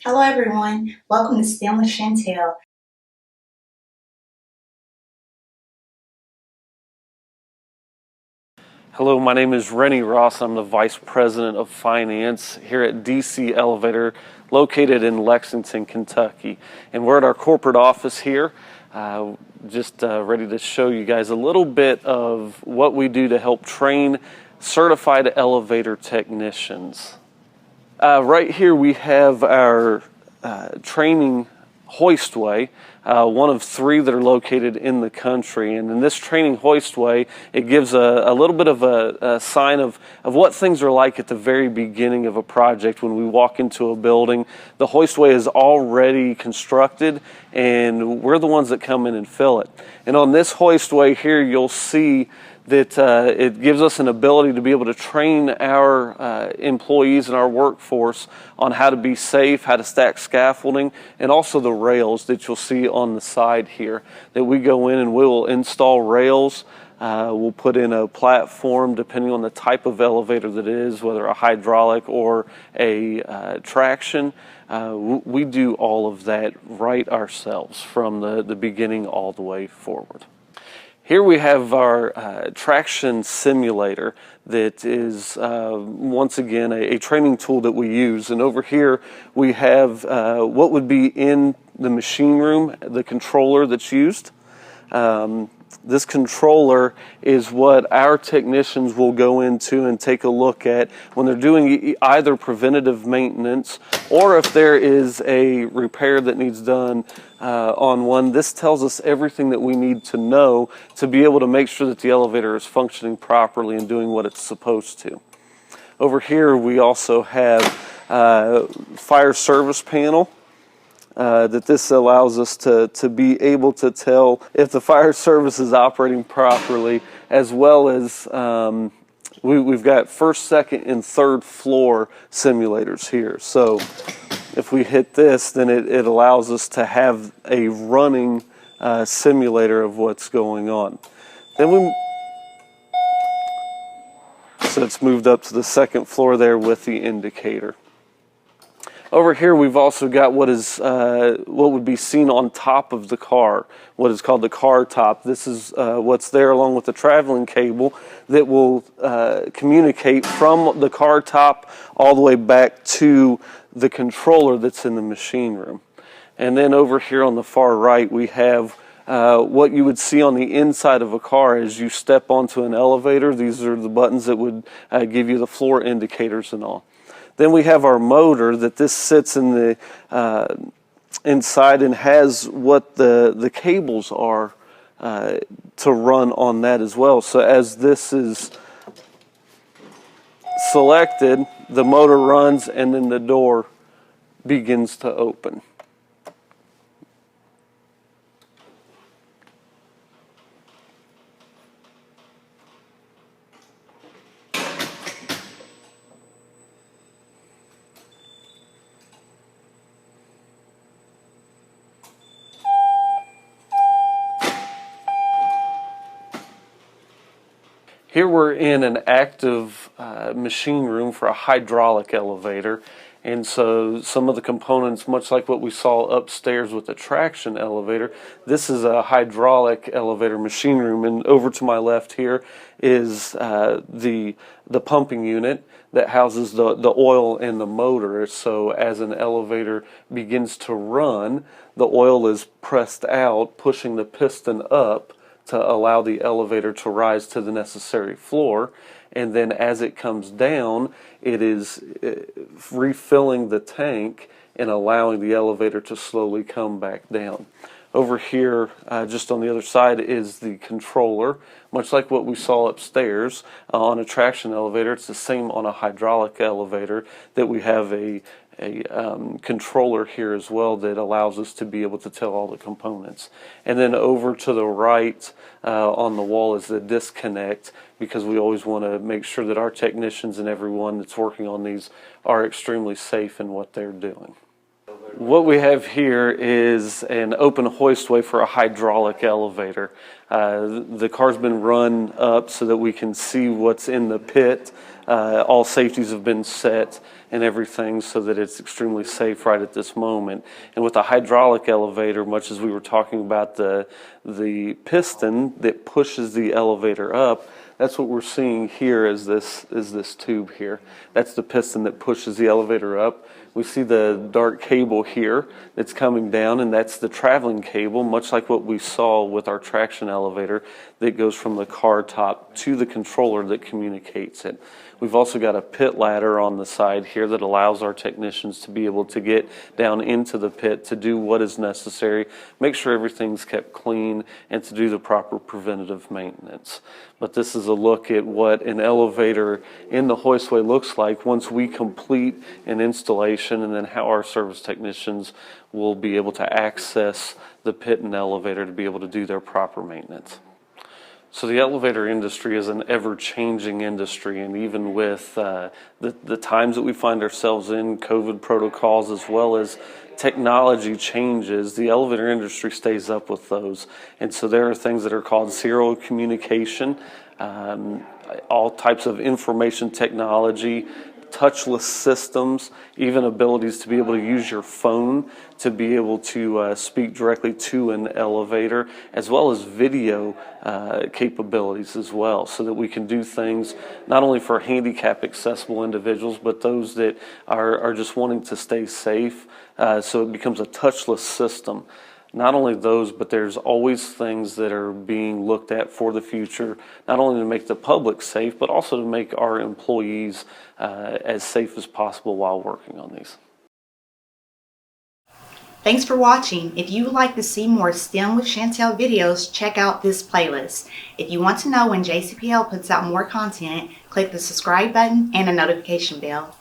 Hello everyone, welcome to STEM with Chantel. Hello, my name is Rennie Ross. I'm the Vice President of Finance here at DC Elevator, located in Lexington, Kentucky. And we're at our corporate office here, just ready to show you guys a little bit of what we do to help train certified elevator technicians. Right here we have our training Hoist Way, one of three that are located in the country. And in this training Hoist Way, it gives a little bit of a sign of what things are like at the very beginning of a project when we walk into a building. The Hoist Way is already constructed, and we're the ones that come in and fill it. And on this Hoist Way here, you'll see that it gives us an ability to be able to train our employees and our workforce on how to be safe, how to stack scaffolding, and also the rails that you'll see on the side here. That we go in and we will install rails. We'll put in a platform depending on the type of elevator that it is, whether a hydraulic or a traction. We do all of that right ourselves from the beginning all the way forward. Here we have our traction simulator that is, once again, a training tool that we use. And over here we have what would be in the machine room, the controller that's used. This controller is what our technicians will go into and take a look at when they're doing either preventative maintenance or if there is a repair that needs done on one. This tells us everything that we need to know to be able to make sure that the elevator is functioning properly and doing what it's supposed to. Over here we also have fire service panel. That this allows us to be able to tell if the fire service is operating properly, as well as we've got first, second, and third floor simulators here. So if we hit this, then it allows us to have a running simulator of what's going on. So it's moved up to the second floor there with the indicator. Over here we've also got what would be seen on top of the car, what is called the car top. This is what's there along with the traveling cable that will communicate from the car top all the way back to the controller that's in the machine room. And then over here on the far right we have what you would see on the inside of a car as you step onto an elevator. These are the buttons that would give you the floor indicators and all. Then we have our motor that this sits in the inside and has what the cables are to run on that as well. So as this is selected, the motor runs and then the door begins to open. Here we're in an active machine room for a hydraulic elevator, and so some of the components, much like what we saw upstairs with the traction elevator, this is a hydraulic elevator machine room. And over to my left here is the pumping unit that houses the oil and the motor. So as an elevator begins to run, the oil is pressed out, pushing the piston up to allow the elevator to rise to the necessary floor. And then as it comes down, it is refilling the tank and allowing the elevator to slowly come back down. Over here, just on the other side, is the controller. Much like what we saw upstairs on a traction elevator, it's the same on a hydraulic elevator, that we have a controller here as well that allows us to be able to tell all the components. And then over to the right on the wall is the disconnect, because we always want to make sure that our technicians and everyone that's working on these are extremely safe in what they're doing. What we have here is an open hoist way for a hydraulic elevator. The car's been run up so that we can see what's in the pit. All safeties have been set and everything so that it's extremely safe right at this moment. And with a hydraulic elevator, much as we were talking about the piston that pushes the elevator up, that's what we're seeing here is this tube here. That's the piston that pushes the elevator up. We see the dark cable here that's coming down, and that's the traveling cable, much like what we saw with our traction elevator that goes from the car top to the controller that communicates it. We've also got a pit ladder on the side here that allows our technicians to be able to get down into the pit to do what is necessary, make sure everything's kept clean, and to do the proper preventative maintenance. But this is a look at what an elevator in the Hoist Way looks like once we complete an installation, and then how our service technicians will be able to access the pit and elevator to be able to do their proper maintenance. So the elevator industry is an ever-changing industry, and even with the times that we find ourselves in, COVID protocols as well as technology changes, the elevator industry stays up with those. And so there are things that are called serial communication, all types of information technology, touchless systems, even abilities to be able to use your phone to be able to speak directly to an elevator, as well as video capabilities as well, so that we can do things not only for handicap accessible individuals, but those that are just wanting to stay safe, so it becomes a touchless system. Not only those, but there's always things that are being looked at for the future, not only to make the public safe, but also to make our employees as safe as possible while working on these. Thanks for watching. If you would like to see more STEM with Chantel videos, check out this playlist. If you want to know when JCPL puts out more content, click the subscribe button and the notification bell.